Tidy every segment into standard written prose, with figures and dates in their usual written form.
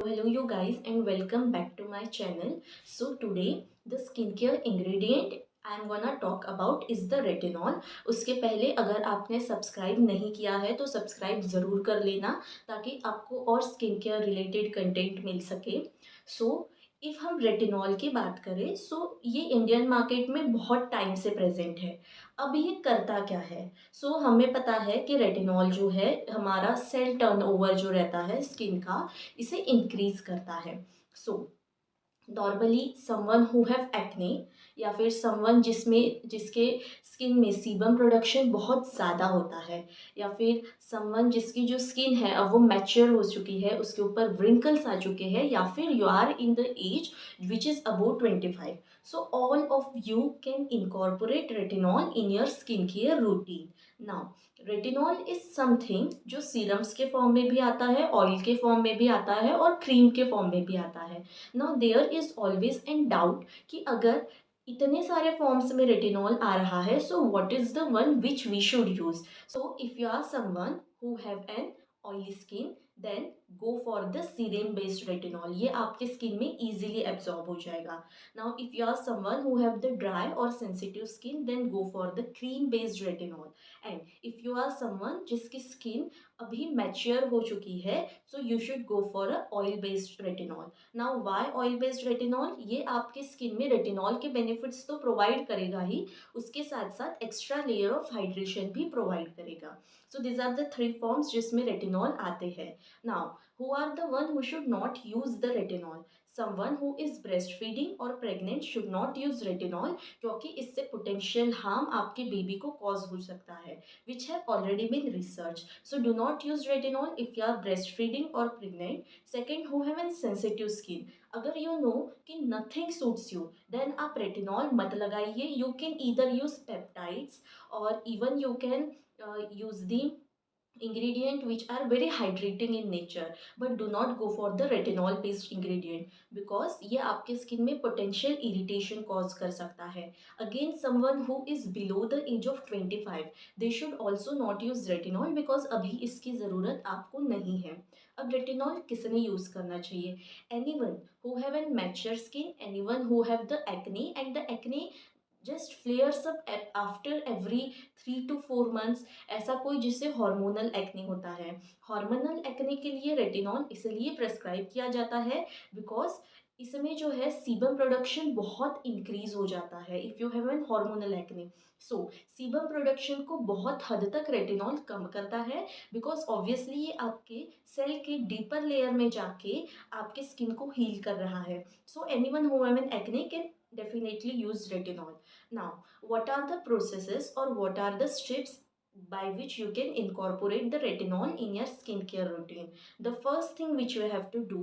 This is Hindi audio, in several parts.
Hello you guys and welcome back to my channel. So today the skincare ingredient I am gonna talk about is the retinol. उसके पहले अगर आपने सब्सक्राइब नहीं किया है तो सब्सक्राइब ज़रूर कर लेना ताकि आपको और स्किन केयर रिलेटेड कंटेंट मिल सके। सो इफ़ हम रेटिनॉल की बात करें ये इंडियन मार्केट में बहुत टाइम से प्रेजेंट है। अब ये करता क्या है? हमें पता है कि रेटिनॉल जो है हमारा सेल टर्नओवर जो रहता है स्किन का इसे इंक्रीज करता है। So normally someone who have acne या फिर समवन जिसके स्किन में सीबम प्रोडक्शन बहुत ज़्यादा होता है या फिर समवन जिसकी जो स्किन है अब वो मैच्योर हो चुकी है, उसके ऊपर व्रिंकल्स आ चुके हैं या फिर you are in the age which is about 25। So all of you can incorporate retinol in your skin care routine. Now retinol is something जो सीरम्स के फॉर्म में भी आता है, ऑयल के फॉर्म में भी आता है और क्रीम के फॉर्म में भी आता है। Now there is always an doubt कि अगर इतने सारे फॉर्म्स में रेटिनॉल आ रहा है so what is the one which we should use. So if you are someone who have an oily skin then go for the serum based retinol, ये आपके स्किन में इजीली एब्जॉर्ब हो जाएगा। Now if you are someone who have the dry और sensitive skin then go for the cream based retinol. And if you are someone जिसकी स्किन अभी मैच्योर हो चुकी है so you should go for a oil based retinol. Now why oil based retinol? ये आपके स्किन में रेटिनॉल के बेनिफिट्स तो प्रोवाइड करेगा ही, उसके साथ साथ एक्स्ट्रा लेयर ऑफ हाइड्रेशन भी प्रोवाइड करेगा। So these are the three forms जिसमें रेटिनॉल आते हैं। Now who are the one who should not use the retinol? Someone who is breast feeding और pregnant should not use retinol क्योंकि इससे पोटेंशियल हार्म आपके बेबी को कॉज हो सकता है which have already been research. So do not use retinol if you are breast feeding और pregnant. Second, who have an sensitive skin, अगर यू नो कि नथिंग सूट्स यू देन आप रेटिनॉल मत लगाइए। You can either use peptides और even you can use the ingredient which are very hydrating in nature, but do not go for the retinol based ingredient because ये आपके स्किन में potential irritation cause कर सकता है। Again, someone who is below the age of 25 they should also not use retinol because अभी इसकी ज़रूरत आपको नहीं है। अब रेटिनॉल किसने यूज़ करना चाहिए? Anyone who have a mature skin, anyone who have the acne and the acne just फ्लेयर्स up after every 3 to 4 months। ऐसा कोई जिससे हार्मोनल एक्ने होता है, हार्मोनल एक्ने के लिए रेटिनॉल इसलिए प्रेस्क्राइब किया जाता है बिकॉज इसमें जो है सीबम प्रोडक्शन बहुत इंक्रीज हो जाता है if you have an hormonal acne. So sebum production को बहुत हद तक रेटिनॉल कम करता है बिकॉज ऑब्वियसली ये आपके सेल के डीपर लेयर में जाके आपके स्किन को हील कर रहा है। So anyone who have N acne can definitely use retinol. Now, what are the processes or what are the steps by which you can incorporate the retinol in your skincare routine? The first thing which you have to do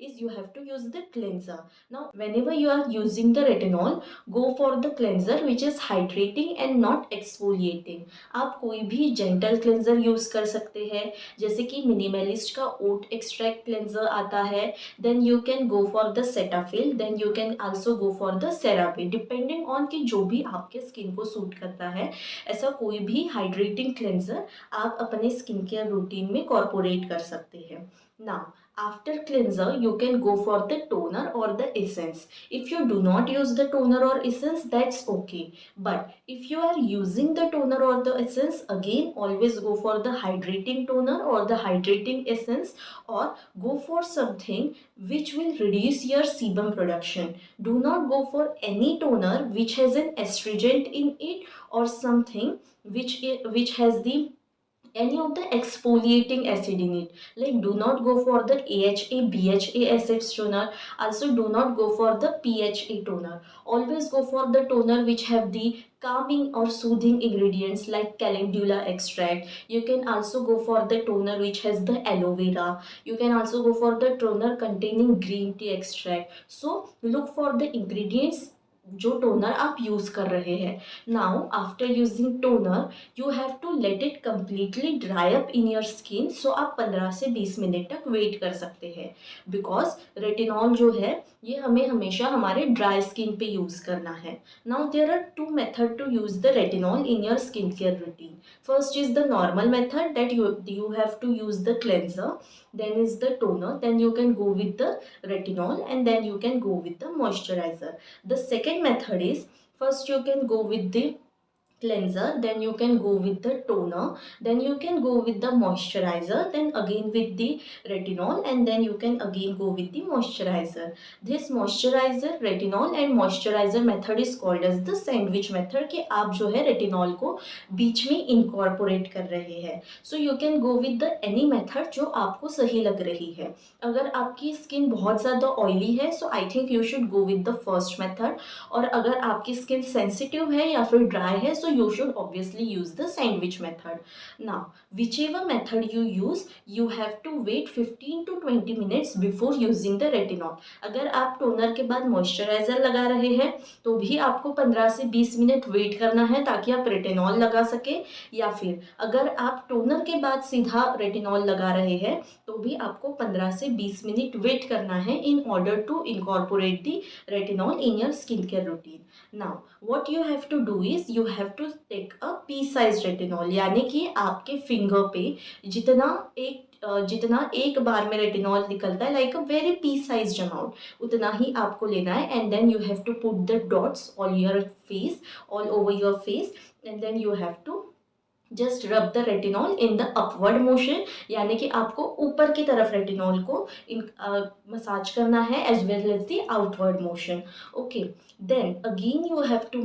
is you have to use the cleanser. Now, whenever you are using the retinol, go for the cleanser which is hydrating and not exfoliating. आप कोई भी gentle cleanser यूज़ कर सकते हैं जैसे कि मिनिमलिस्ट का ओट एक्सट्रैक्ट क्लेंजर आता है। then you can go for the Cetaphil, then you can also go for the CeraVe depending on कि जो भी आपके स्किन को सूट करता है ऐसा कोई भी हाइड्रेटिंग क्लेंजर आप अपने स्किन केयर रूटीन में कॉर्पोरेट कर सकते हैं। Now after cleanser you can go for the toner or the essence. If you do not use the toner or essence that's okay, but if you are using the toner or the essence again always go for the hydrating toner or the hydrating essence or go for something which will reduce your sebum production. Do not go for any toner which has an astringent in it or something which has the any of the exfoliating acid in it. Like do not go for the AHA BHA acids toner, also do not go for the PHA toner. Always go for the toner which have the calming or soothing ingredients like calendula extract. You can also go for the toner which has the aloe vera. You can also go for the toner containing green tea extract. So look for the ingredients जो टोनर आप यूज़ कर रहे हैं। Now after using toner you have to let it completely dry up in your skin. So आप 15 से 20 मिनट तक वेट कर सकते हैं बिकॉज रेटिनॉल जो है ये हमें हमेशा हमारे ड्राई स्किन पे यूज़ करना है। Now there are two method to use the retinol in your skin care routine. First is the normal method that you have to use the cleanser then is the toner, then you can go with the retinol, and then you can go with the moisturizer. The second method is, first you can go with the cleanser, then you can go with the toner, then you can go with the moisturizer, then again with the retinol, and then you can again go with the moisturizer. This moisturizer, retinol and moisturizer method is called as the sandwich method, कि आप जो है रेटिनॉल को बीच में इनकॉर्पोरेट कर रहे हैं. So you can go with the any method जो आपको सही लग रही है. अगर आपकी स्किन बहुत ज़्यादा ऑयली है, so I think you should go with the first method. और अगर आपकी स्किन सेंसिटिव है या फिर ड्राई है, सो you should obviously use the sandwich method. Now, whichever method you use, you have to wait 15 to 20 minutes before using the retinol. अगर आप टोनर के बाद मॉइस्चराइजर लगा रहे हैं तो भी आपको 15 से 20 मिनट वेट करना है ताकि आप रेटिनॉल लगा सके, या फिर अगर आप टोनर के बाद सीधा रेटिनॉल लगा रहे हैं तो भी आपको 15 से 20 मिनट वेट करना है in order to incorporate the retinol in your skincare routine. Now, what you have to do is you have to take a pea size retinol, यानी कि आपके फिंगर पे जितना एक बार में रेटिनॉल निकलता है, like a very pea sized amount, उतना ही आपको लेना है. And then you have to put the dots on your face, all over your face, and then you have to just rub the retinol in the upward motion, यानी कि आपको ऊपर की तरफ रेटिनॉल को मसाज करना है as well as the outward motion. Okay, then again you have to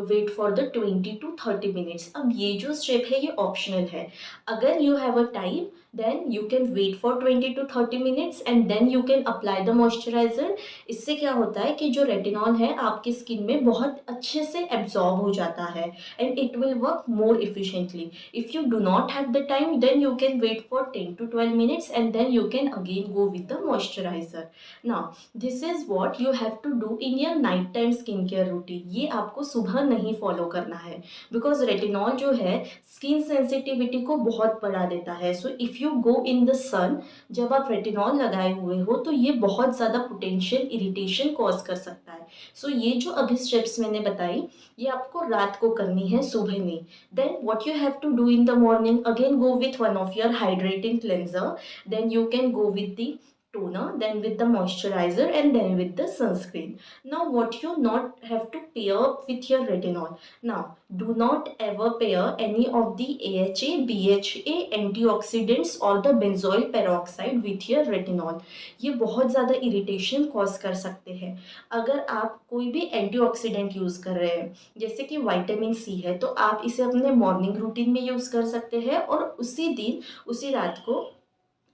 wait for the 20 to 30 minutes. अब ये जो स्टेप है ये ऑप्शनल है. अगर you have a time, then you can wait for 20 to 30 minutes and then you can apply the moisturizer. इससे क्या होता है कि जो रेटिनॉल है आपकी स्किन में बहुत अच्छे से एब्जॉर्ब हो जाता है and it will work more efficiently. If you do not have the time, then you can wait for 10 to 12 minutes and then you can again go with the moisturizer. Now, this is what you have to do in your night time skincare routine. ये आपको सुबह नहीं फॉलो करना है बिकॉज रेटिनॉल जो है स्किन सेंसिटिविटी को बहुत बढ़ा देता है. So if you go in the sun, जब आप रेटिनॉल लगाए हुए हो तो ये बहुत ज़्यादा पोटेंशियल इरिटेशन कॉज कर सकता है. सो ये जो अभी स्टेप्स मैंने बताई ये आपको रात को करनी है, सुबह नहीं. Then what you have to do in the morning, again go with one of your hydrating cleanser, then you can go with the toner, then with the moisturizer, and then with the sunscreen. Now what you not have to pair with your retinol. Now do not ever pair any of the AHA, BHA antioxidants or the benzoyl peroxide with your retinol. ये बहुत ज़्यादा इरिटेशन कॉज कर सकते हैं. अगर आप कोई भी एंटीऑक्सीडेंट यूज़ कर रहे हैं जैसे कि विटामिन सी है तो आप इसे अपने मॉर्निंग रूटीन में यूज़ कर सकते हैं और उसी दिन उसी रात को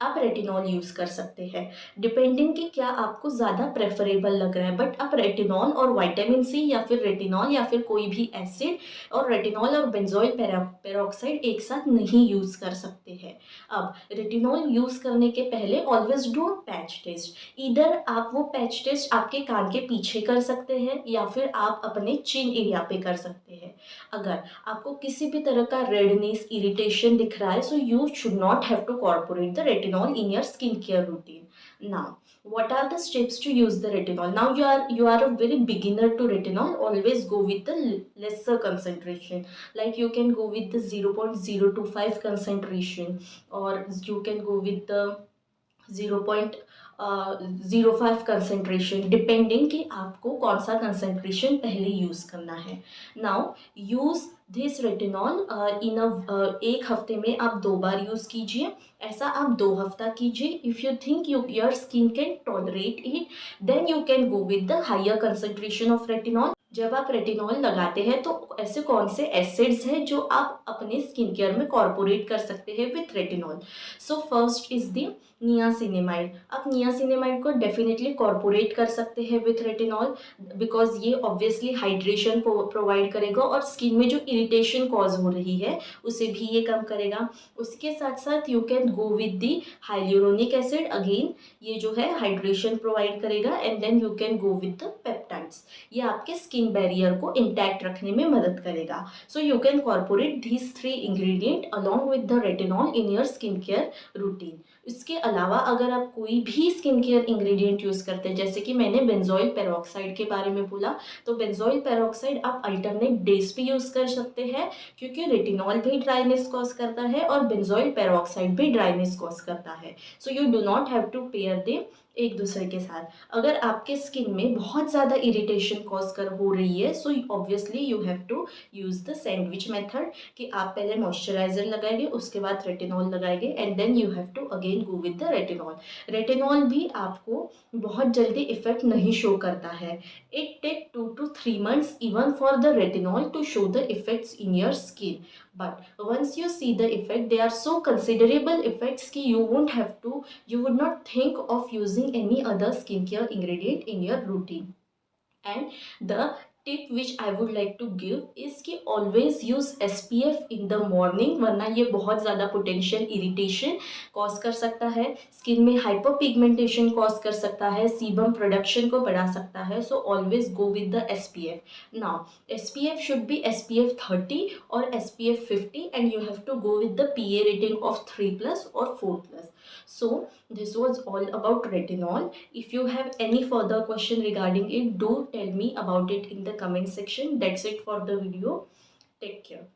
आप रेटिनॉल यूज़ कर सकते हैं, डिपेंडिंग कि क्या आपको ज़्यादा प्रेफरेबल लग रहा है. बट आप रेटिनॉल और विटामिन सी या फिर रेटिनॉल या फिर कोई भी एसिड और रेटिनॉल और बेंजोइल पेरोक्साइड एक साथ नहीं यूज़ कर सकते हैं. अब रेटिनॉल यूज़ करने के पहले always do a patch test. इधर आप वो पैच टेस्ट आपके कान के पीछे कर सकते हैं या फिर आप अपने चिन एरिया पे कर सकते हैं. अगर आपको किसी भी तरह का रेडनेस, इरिटेशन दिख रहा है, so you should not have to corporate the retinol in your skincare routine. Now, what are the steps to use the retinol? Now you are a very beginner to retinol. Always go with the lesser concentration. Like you can go with the 0.025 concentration, or you can go with the 0.05 concentration, depending कि आपको कौन सा कंसनट्रेशन पहले यूज़ करना है. नाउ यूज़ दिस रेटिनॉल इन एक हफ्ते में आप 2 बार यूज़ कीजिए. ऐसा आप 2 हफ्ता कीजिए. If you think your skin can tolerate it, then you can go with the higher concentration of retinol. जब आप रेटिनॉल लगाते हैं तो ऐसे कौन से एसिड्स हैं जो आप अपने स्किन केयर में कॉर्पोरेट कर सकते हैं with retinol. So first is the niacinamide. आप नियासिनेमाइड को डेफिनेटली कॉर्पोरेट कर सकते हैं विथ रेटिनॉल बिकॉज ये ऑब्वियसली हाइड्रेशन प्रोवाइड करेगा और स्किन में जो इरिटेशन कॉज हो रही है उसे भी ये कम करेगा. उसके साथ साथ you can go with the hyaluronic acid. Again ये जो है हाइड्रेशन प्रोवाइड करेगा and then you can go with the peptides. ये आपके स्किन बैरियर को इंटैक्ट रखने में मदद करेगा. So you can corporate these 3 ingredient along with the retinol in your skin care routine. इसके अलावा अगर आप कोई भी स्किन केयर इंग्रेडिएंट यूज़ करते हैं, जैसे कि मैंने बेंजोइल पेरोक्साइड के बारे में बोला, तो बेंजोइल पेरोक्साइड आप अल्टरनेट डेज पे यूज़ कर सकते हैं, क्योंकि रेटिनॉल भी ड्राइनेस कॉज करता है और बेंजोइल पेरोक्साइड भी ड्राइनेस कॉज करता है। So you do not have to pair they एक दूसरे के साथ। अगर आपके स्किन में बहुत ज़्यादा इरिटेशन कॉज कर हो रही है, so obviously you have to use the sandwich method, कि आप पहले मॉइस्चराइजर लगाएंगे, उसके बाद रेटिनॉल लगाएंगे, and then you have to again go with the retinol. Retinol भी आपको बहुत जल्दी इफेक्ट नहीं शो करता है। It take 2 to 3 months even for the retinol to show the effects in your skin, but once you see the effect, they are so considerable effects कि you would not think of using any other skincare ingredient in your routine. And the tip which I would like to give is कि always use SPF in the morning, वरना ये बहुत ज़्यादा पोटेंशियल इरिटेशन कॉज कर सकता है, स्किन में हाइपर पिगमेंटेशन कॉज कर सकता है, सीबम प्रोडक्शन को बढ़ा सकता है। So always go with the SPF। Now SPF should be SPF 30 और SPF 50, and you have to go with the PA rating of 3+ or 4+. So this was all about retinol. If you have any further question regarding it, do tell me about it in the comment section. That's it for the video. Take care.